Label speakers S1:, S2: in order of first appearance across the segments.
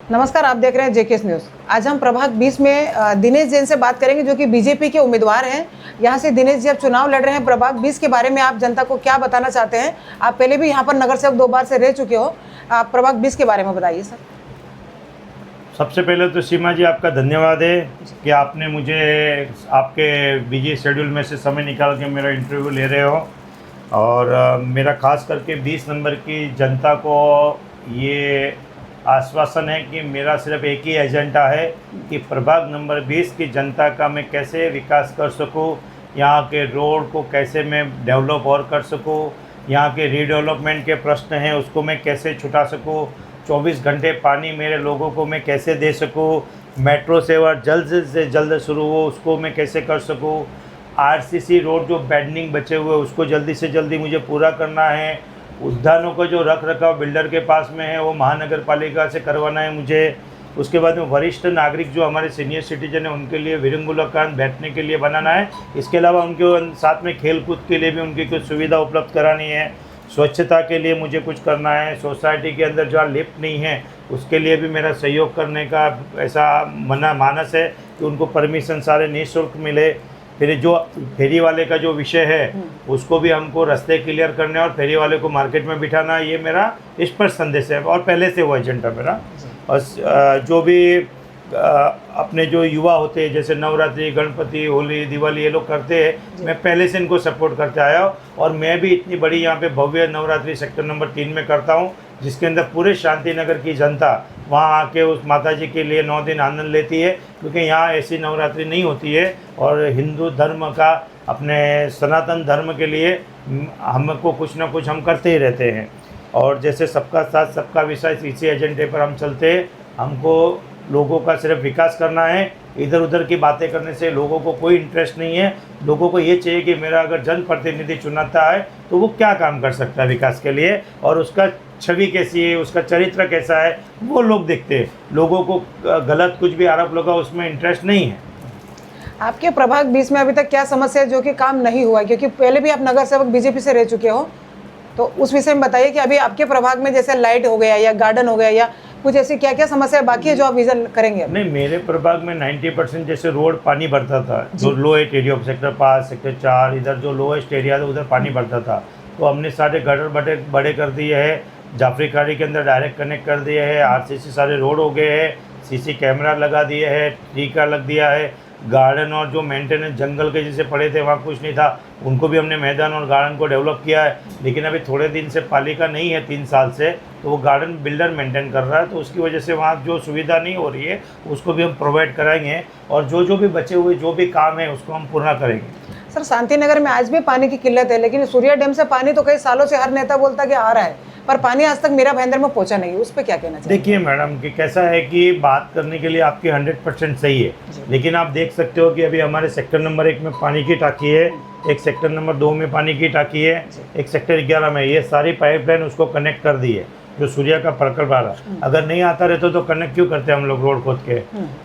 S1: नमस्कार, आप देख रहे हैं जेकेएस न्यूज़। आज हम प्रभाग 20 में दिनेश जैन से बात करेंगे, जो कि बीजेपी के उम्मीदवार हैं। यहाँ से दिनेश जी अब चुनाव लड़ रहे हैं। प्रभाग 20 के बारे में आप जनता को क्या बताना चाहते हैं? आप पहले भी यहाँ पर नगर सेवक 2 बार से रह चुके हो। आप प्रभाग 20 के बारे में बताइए सर।
S2: सबसे पहले तो सीमा जी आपका धन्यवाद है कि आपने मुझे आपके बिजी शेड्यूल में से समय निकाल के मेरा इंटरव्यू ले रहे हो। और मेरा ख़ास करके 20 नंबर की जनता को ये आश्वासन है कि मेरा सिर्फ एक ही एजेंडा है कि प्रभाग नंबर 20 की जनता का मैं कैसे विकास कर सकूं, यहाँ के रोड को कैसे मैं डेवलप और कर सकूं, यहाँ के रीडेवलपमेंट के प्रश्न हैं उसको मैं कैसे छुटा सकूं, 24 घंटे पानी मेरे लोगों को मैं कैसे दे सकूं, मेट्रो सेवा जल्द से जल्द शुरू हो उसको मैं कैसे कर सकूं, आरसीसी रोड जो पेंडिंग बचे हुए उसको जल्दी से जल्दी मुझे पूरा करना है, उद्यानों का जो रख रखाव बिल्डर के पास में है वो महानगर पालिका से करवाना है मुझे। उसके बाद में वरिष्ठ नागरिक जो हमारे सीनियर सिटीजन है उनके लिए विरंगुलाकान बैठने के लिए बनाना है। इसके अलावा उनके साथ में खेल कूद के लिए भी उनकी कुछ सुविधा उपलब्ध करानी है। स्वच्छता के लिए मुझे कुछ करना है। सोसाइटी के अंदर जहाँ लिफ्ट नहीं है उसके लिए भी मेरा सहयोग करने का ऐसा मानस है कि उनको परमिशन सारे निःशुल्क मिले। फिर जो फेरी वाले का जो विषय है उसको भी हमको रास्ते क्लियर करने और फेरी वाले को मार्केट में बिठाना, ये मेरा स्पष्ट संदेश है और पहले से वो एजेंडा मेरा। और जो भी अपने जो युवा होते हैं जैसे नवरात्रि, गणपति, होली, दिवाली ये लोग करते हैं, मैं पहले से इनको सपोर्ट करते आया हूँ। और मैं भी इतनी बड़ी यहाँ पे भव्य नवरात्रि सेक्टर नंबर 3 में करता हूँ, जिसके अंदर पूरे शांति नगर की जनता वहाँ आके उस माता जी के लिए 9 दिन आनंद लेती है, क्योंकि यहाँ ऐसी नवरात्रि नहीं होती है। और हिंदू धर्म का, अपने सनातन धर्म के लिए हमको कुछ ना कुछ हम करते ही रहते हैं। और जैसे सबका साथ सबका विश्वास, इसी एजेंडे पर हम चलते हैं। हमको लोगों का सिर्फ विकास करना है, इधर उधर की बातें करने से लोगों को कोई इंटरेस्ट नहीं है। लोगों को ये चाहिए कि मेरा अगर जनप्रतिनिधि चुनाता है तो वो क्या काम कर सकता है विकास के लिए, और उसका छवि कैसी है, उसका चरित्र कैसा है, वो लोग देखते हैं। लोगों को गलत कुछ भी आरोप लगा उसमें इंटरेस्ट नहीं है।
S1: आपके प्रभाग 20 में अभी तक क्या समस्या है जो कि काम नहीं हुआ? क्योंकि पहले भी आप नगर सेवक बीजेपी से रह चुके हो, तो उस विषय में बताइए कि अभी आपके प्रभाग में जैसे लाइट हो गया या गार्डन हो गया या कुछ ऐसी क्या क्या समस्या बाकी है जो आप विजन करेंगे?
S2: नहीं, मेरे प्रभाग में 90% जैसे रोड पानी भरता था, जो lowest area of sector 5, sector 4, इधर जो लोएस्ट एरिया था उधर पानी भरता था। तो हमने सारे गटर बड़े कर दिए हैं, जाफरी खाड़ी के अंदर डायरेक्ट कनेक्ट कर दिए हैं, आरसीसी सारे रोड हो गए हैं, सीसी कैमरा लगा दिए हैं, ट्री का लग दिया है। गार्डन और जो मेंटेनेंस जंगल के जैसे पड़े थे वहाँ कुछ नहीं था, उनको भी हमने मैदान और गार्डन को डेवलप किया है। लेकिन अभी थोड़े दिन से पालिका नहीं है, 3 साल से, तो वो गार्डन बिल्डर मेंटेन कर रहा है, तो उसकी वजह से वहाँ जो सुविधा नहीं हो रही है उसको भी हम प्रोवाइड कराएंगे। और जो भी बचे हुए जो भी काम है उसको हम पूरा करेंगे।
S1: सर, शांति नगर में आज भी पानी की किल्लत है, लेकिन सूर्या डैम से पानी तो कई सालों से हर नेता बोलता कि आ रहा है, पर पानी आज तक मीरा भाईंदर में पहुंचा नहीं। उस पर क्या कहना चाहिए?
S2: देखिए मैडम, कि कैसा है कि बात करने के लिए आपकी 100% सही है, लेकिन आप देख सकते हो कि अभी हमारे सेक्टर नंबर 1 में पानी की टाकी है, एक सेक्टर नंबर 2 में पानी की टाकी है, एक सेक्टर 11 में, ये सारी पाइपलाइन उसको कनेक्ट कर दी है। जो सूर्या का प्रकल्प आ रहा, अगर नहीं आता रहता तो कनेक्ट क्यों करते हम लोग रोड खोद के?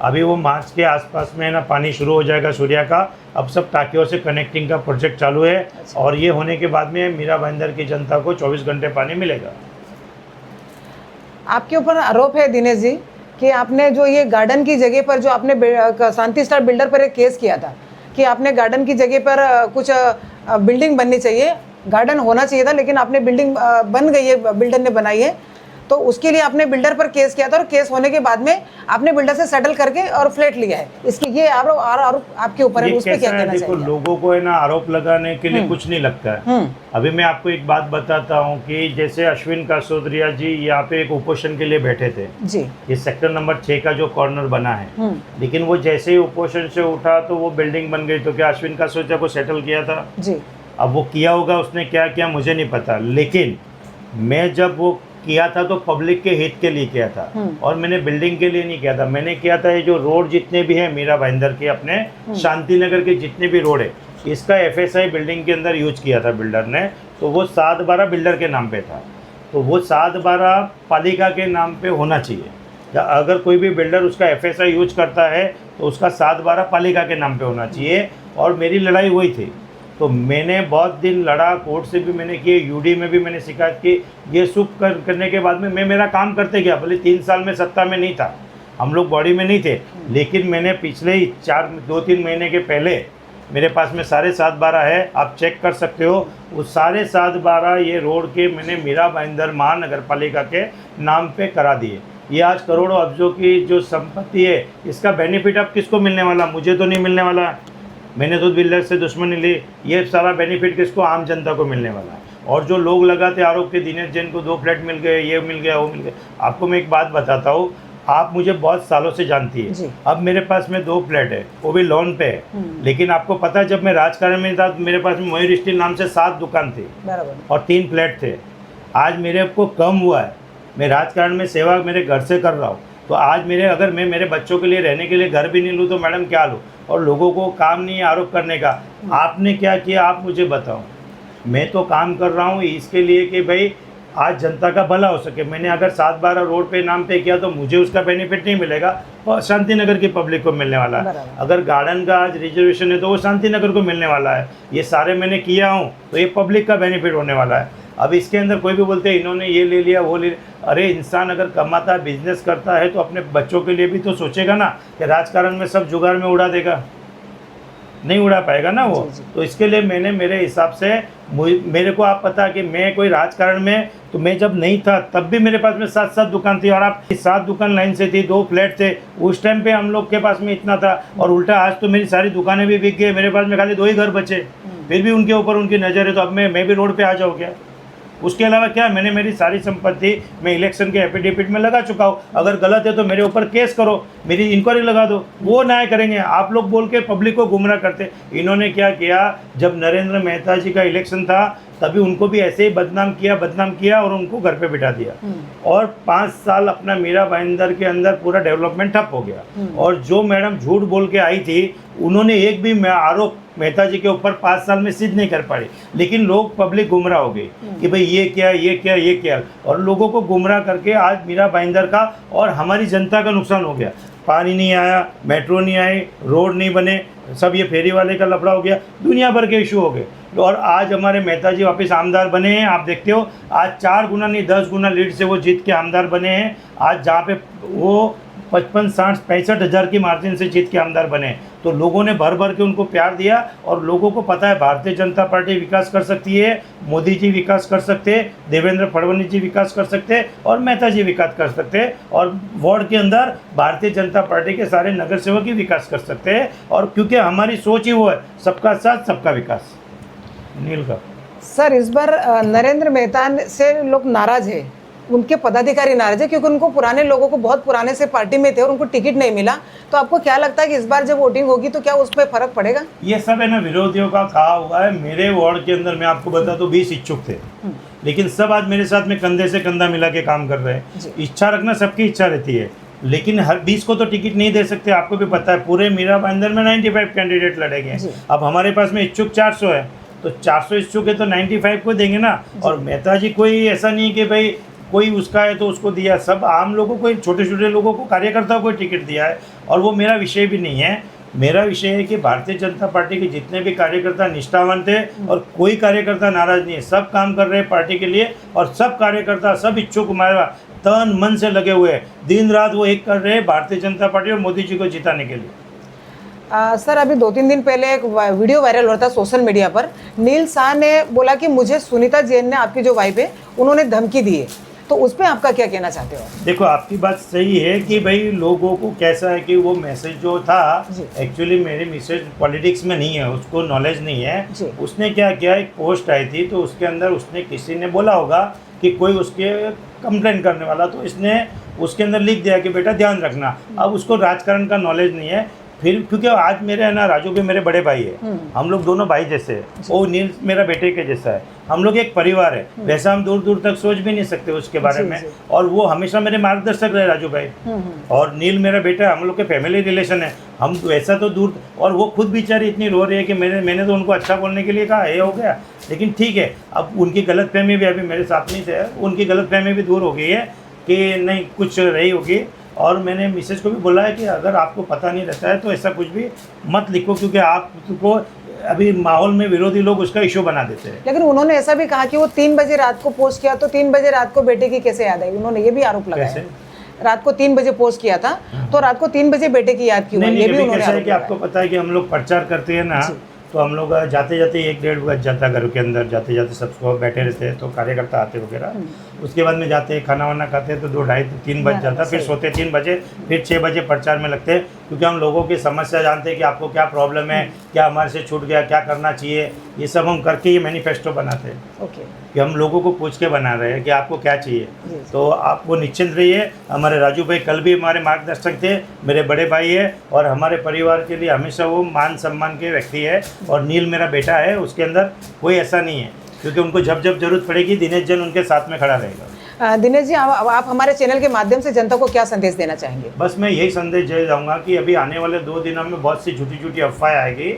S2: अभी वो मार्च के आसपास में ना पानी शुरू हो जाएगा सूर्या का। अब सब टाकियों से कनेक्टिंग का प्रोजेक्ट चालू है, और ये होने के बाद में मीरा भाईंदर की जनता को 24 घंटे पानी मिलेगा।
S1: आपके ऊपर आरोप है दिनेश जी कि आपने जो ये गार्डन की जगह पर जो आपने शांति स्टार बिल्डर पर एक केस किया था कि आपने गार्डन की जगह पर कुछ बिल्डिंग बननी चाहिए, गार्डन होना चाहिए था, लेकिन आपने बिल्डिंग बन गई है, बिल्डर ने बनाई है, तो उसके लिए आपने बिल्डर पर केस किया था। और केस होने के बाद में आपने बिल्डर से सेटल करके और फ्लैट लिया है। इसकी ये आरोप आपके ऊपर है, उस पर क्या कहना चाहिए?
S2: देखो, लोगों को है ना आरोप लगाने के लिए कुछ नहीं लगता है। अभी मैं आपको एक बात बताता हूँ कि जैसे अश्विन कासोदिया जी यहाँ पे एक उपोषण के लिए बैठे थे जी, ये सेक्टर नंबर 6 का जो कॉर्नर बना है, लेकिन वो जैसे ही उपोषण से उठा तो वो बिल्डिंग बन गई। तो क्या अश्विन कासोदिया को सेटल किया था जी? अब वो किया होगा, उसने क्या किया मुझे नहीं पता, लेकिन मैं जब वो किया था तो पब्लिक के हित के लिए किया था, और मैंने बिल्डिंग के लिए नहीं किया था। मैंने किया था ये जो रोड जितने भी है मीरा भाईंदर के, अपने शांति नगर के जितने भी रोड है, इसका FSI बिल्डिंग के अंदर यूज किया था बिल्डर ने। तो वो 7/12 बिल्डर के नाम पे था, तो वो 7/12 पालिका के नाम पे होना चाहिए। अगर कोई भी बिल्डर उसका FSI यूज करता है तो उसका 7/12 पालिका के नाम पे होना चाहिए। और मेरी लड़ाई वही थी तो मैंने बहुत दिन लड़ा, कोर्ट से भी मैंने किए, यूडी में भी मैंने शिकायत की। ये सब करने के बाद में मैं मेरा काम करते गया। भले 3 साल में सत्ता में नहीं था, हम लोग बॉडी में नहीं थे, लेकिन मैंने पिछले ही 2-3 महीने के पहले मेरे पास में 7.5 है, आप चेक कर सकते हो। उस 7.5 ये रोड के मैंने मीरा भाईंदर महानगर पालिका के नाम पे करा दिए। ये आज करोड़ों अब्जों की जो संपत्ति है, इसका बेनिफिट अब किसको मिलने वाला? मुझे तो नहीं मिलने वाला। मैंने तो बिल्डर से दुश्मनी ली, ये सारा बेनिफिट किसको? आम जनता को मिलने वाला है। और जो लोग लगाते आरोप के दिनेश जैन को 2 फ्लैट मिल गए, ये मिल गया, वो मिल गया। आपको मैं एक बात बताता हूँ, आप मुझे बहुत सालों से जानती है। अब मेरे पास में 2 फ्लैट है, वो भी लोन पे है। लेकिन आपको पता है, जब मैं राजकारण में था तो मेरे पास में मयूर स्टील नाम से 7 दुकान थी और 3 फ्लैट थे। आज मेरे को कम हुआ है, मैं राजकारण में सेवा मेरे घर से कर रहा हूँ। तो आज अगर मैं मेरे बच्चों के लिए रहने के लिए घर भी नहीं लूँ तो मैडम क्या लूँ? और लोगों को काम नहीं है आरोप करने का। आपने क्या किया, आप मुझे बताओ। मैं तो काम कर रहा हूँ इसके लिए कि भाई आज जनता का भला हो सके। मैंने अगर 7-12 रोड पे नाम पे किया तो मुझे उसका बेनिफिट नहीं मिलेगा, और शांति नगर की पब्लिक को मिलने वाला है। अगर गार्डन का आज रिजर्वेशन है तो वो शांति नगर को मिलने वाला है। ये सारे मैंने किया हूँ तो ये पब्लिक का बेनिफिट होने वाला है। अब इसके अंदर कोई भी बोलते हैं इन्होंने ये ले लिया, वो ले लिया। अरे इंसान अगर कमाता है, बिजनेस करता है तो अपने बच्चों के लिए भी तो सोचेगा ना कि राजकारण में सब जुगाड़ में उड़ा देगा, नहीं उड़ा पाएगा ना वो। तो इसके लिए मैंने मेरे हिसाब से, मेरे को आप पता कि मैं कोई राजकारण में, तो मैं जब नहीं था तब भी मेरे पास में 7 दुकान थी, और आप 7 दुकान लाइन से थी, 2 फ्लैट थे। उस टाइम पे हम लोग के पास में इतना था, और उल्टा आज तो मेरी सारी दुकानें भी बिक गई, मेरे पास में खाली 2 ही घर बचे, फिर भी उनके ऊपर उनकी नज़र है। तो अब मैं भी रोड पे आ जाऊँ क्या? उसके अलावा क्या, मैंने मेरी सारी संपत्ति मैं इलेक्शन के एफिडेविट में लगा चुका हूँ। अगर गलत है तो मेरे ऊपर केस करो, मेरी इंक्वायरी लगा दो, वो न्याय करेंगे। आप लोग बोल के पब्लिक को गुमराह करते। इन्होंने क्या किया, जब नरेंद्र मेहता जी का इलेक्शन था तभी उनको भी ऐसे ही बदनाम किया और उनको घर पे बिठा दिया। और 5 साल अपना मीरा भाईंदर के अंदर पूरा डेवलपमेंट ठप हो गया। और जो मैडम झूठ बोल के आई थी, उन्होंने एक भी आरोप मेहता जी के ऊपर 5 साल में सिद्ध नहीं कर पाई। लेकिन लोग, पब्लिक गुमराह हो गई कि भाई ये क्या, और लोगों को गुमराह करके आज मीरा भाईंदर का और हमारी जनता का नुकसान हो गया। पानी नहीं आया, मेट्रो नहीं आई, रोड नहीं बने, सब ये फेरी वाले का लफड़ा हो गया, दुनिया भर के इशू हो गए। और आज हमारे मेहता जी वापस आमदार बने हैं। आप देखते हो आज 4 गुना नहीं 10 गुना लीड से वो जीत के आमदार बने हैं। आज जहाँ पे वो 55, 60, 65 हज़ार की मार्जिन से जीत के आमदार बने। तो लोगों ने भर भर के उनको प्यार दिया, और लोगों को पता है भारतीय जनता पार्टी विकास कर सकती है, मोदी जी विकास कर सकते हैं, देवेंद्र फडणवीस जी विकास कर सकते हैं, और मेहता जी विकास कर सकते हैं। और वार्ड के अंदर भारतीय जनता पार्टी के सारे नगर सेवक ही विकास कर सकते हैं। और क्योंकि हमारी सोच ही वो है, सबका साथ सबका विकास। नील का
S1: सर, इस बार नरेंद्र मेहता से लोग नाराज है, उनके पदाधिकारी नाराज है, क्योंकि उनको पुराने लोगों को, बहुत पुराने से पार्टी में थे और उनको टिकट नहीं मिला। तो आपको क्या लगता है कि इस बार जब वोटिंग होगी तो क्या उस पर फर्क पड़ेगा? ये
S2: सब है ना, विरोधियों का कहा हुआ है। मेरे वार्ड के अंदर मैं आपको बता दूं 20 इच्छुक थे, लेकिन सब आज मेरे साथ में कंधे से कंधा मिला के काम कर रहे हैं। इच्छा रखना सबकी इच्छा रहती है, लेकिन हर 20 को तो टिकट नहीं दे सकते। आपको भी पता है पूरे मीरा भाईंदर में 95 कैंडिडेट लड़ेंगे। अब हमारे पास में इच्छुक 400 है, तो 400 इच्छुक है तो 95 को देंगे ना। और मेहता जी कोई ऐसा नहीं कि भाई कोई उसका है तो उसको दिया, सब आम लोगों को, छोटे छोटे लोगों को, कार्यकर्ताओं को टिकट दिया है। और वो मेरा विषय भी नहीं है। मेरा विषय है कि भारतीय जनता पार्टी के जितने भी कार्यकर्ता निष्ठावान थे, और कोई कार्यकर्ता नाराज नहीं है, सब काम कर रहे हैं पार्टी के लिए। और सब कार्यकर्ता, सब इच्छुक हमारा तन मन से लगे हुए हैं, दिन रात वो एक कर रहे हैं भारतीय जनता पार्टी और मोदी जी को जिताने के लिए।
S1: सर, अभी 2-3 दिन पहले एक वीडियो वायरल हो रहा था सोशल मीडिया पर। नील शाह ने बोला कि मुझे सुनीता जैन ने, आपकी जो वाइफ है, उन्होंने धमकी दी है। तो उस पर आपका क्या कहना चाहते हो?
S2: देखो, आपकी बात सही है कि भाई लोगों को कैसा है कि वो मैसेज जो था, एक्चुअली मेरी मिसेज पॉलिटिक्स में नहीं है, उसको नॉलेज नहीं है। उसने क्या किया, एक पोस्ट आई थी तो उसके अंदर उसने, किसी ने बोला होगा कि कोई उसके कंप्लेंट करने वाला, तो इसने उसके अंदर लिख दिया कि बेटा ध्यान रखना। अब उसको राजकारण का नॉलेज नहीं है। फिर क्योंकि आज मेरे है ना, राजू भी मेरे बड़े भाई है, हम लोग दोनों भाई जैसे हैं, वो नील मेरा बेटे के जैसा है, हम लोग एक परिवार है। वैसा हम दूर दूर तक सोच भी नहीं सकते उसके बारे में। और वो हमेशा मेरे मार्गदर्शक रहे, राजू भाई। और नील मेरा बेटा, हम लोग के फैमिली रिलेशन है, हम वैसा तो दूर। और वो खुद बेचारी इतनी रो रही है कि मैंने तो उनको अच्छा बोलने के लिए कहा, ये हो गया। लेकिन ठीक है, अब उनकी गलतफहमी भी, अभी मेरे साथ नहीं थे, उनकी गलतफहमी भी दूर हो गई है कि नहीं कुछ रही होगी। और मैंने मिसेज को भी बोला है कि अगर आपको पता नहीं रहता है तो ऐसा कुछ भी मत लिखो, क्योंकि आपको अभी माहौल में विरोधी लोग उसका इशू बना देते हैं।
S1: लेकिन उन्होंने ऐसा भी कहा कि वो 3 बजे रात को पोस्ट किया, तो 3 बजे रात को बेटे की कैसे याद आई? उन्होंने ये भी आरोप लगाया।
S2: कैसे?
S1: रात को 3 बजे पोस्ट किया था, तो रात को 3 बजे बेटे की याद क्यों आई?
S2: नहीं,
S1: ये
S2: नहीं,
S1: भी
S2: अभी
S1: उन्होंने
S2: कैसा है
S1: आरोप
S2: कि आपको
S1: लगाया।
S2: पता है कि हम लोग प्रचार करते हैं ना, तो हम लोग जाते जाते 1-1.5 बज जाता घर के अंदर, जाते जाते सबको बैठे रहते हैं, तो कार्यकर्ता आते वगैरह, उसके बाद में जाते हैं खाना वाना खाते हैं तो 2-2:30-3 बज जाता, फिर सोते 3 बजे, फिर 6 बजे प्रचार में लगते हैं, क्योंकि हम लोगों की समस्या जानते हैं कि आपको क्या प्रॉब्लम है, क्या हमारे से छूट गया, क्या करना चाहिए, ये सब हम करके ये मैनिफेस्टो बनाते हैं
S1: ओके,
S2: कि हम लोगों को पूछ के बना रहे हैं कि आपको क्या चाहिए।
S1: जी।
S2: तो आप वो निश्चिंत रहिए। हमारे राजू भाई कल भी हमारे मार्गदर्शक थे, मेरे बड़े भाई है, और हमारे परिवार के लिए हमेशा वो मान सम्मान के व्यक्ति है। और नील मेरा बेटा है, उसके अंदर कोई ऐसा नहीं है, क्योंकि उनको जब जब जरूरत पड़ेगी दिनेश जैन उनके साथ में खड़ा रहेगा।
S1: दिनेश जी, आप हमारे चैनल के माध्यम से जनता को क्या संदेश देना चाहेंगे?
S2: बस मैं यही संदेश दे जाऊँगा कि अभी आने वाले 2 दिनों में बहुत सी झूठी झूठी अफवाहें आएगी,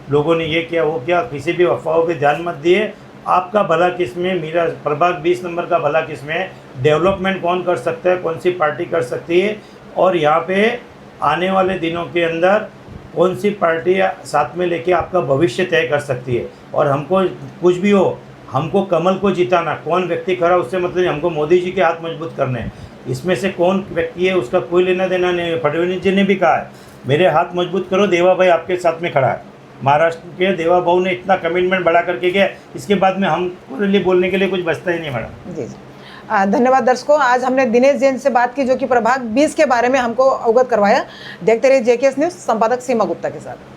S2: लोगों ने ये किया वो किया, किसी भी अफवाहों पे ध्यान मत दिए। आपका भला किस में, मेरा प्रभाग 20 नंबर का भला किस में, डेवलपमेंट कौन कर सकता है, कौन सी पार्टी कर सकती है, और यहाँ पे आने वाले दिनों के अंदर कौन सी पार्टी साथ में लेके आपका भविष्य तय कर सकती है। और हमको कुछ भी हो, हमको कमल को जिताना, कौन व्यक्ति खड़ा उससे मतलब नहीं, हमको मोदी जी के हाथ मजबूत करने हैं। इसमें से कौन व्यक्ति है उसका कोई लेना देना नहीं है। फडणवीस जी ने भी कहा है मेरे हाथ मजबूत करो, देवा भाई आपके साथ में खड़ा है। महाराष्ट्र के देवा भाऊ ने इतना कमिटमेंट बढ़ा करके गया, इसके बाद में हमको लिए बोलने के लिए कुछ बचता ही नहीं मैडम।
S1: जी जी, धन्यवाद दर्शकों। आज हमने दिनेश जैन से बात की, जो कि प्रभाग 20 के बारे में हमको अवगत करवाया। देखते रहिए JKS न्यूज़, संपादक सीमा गुप्ता के साथ।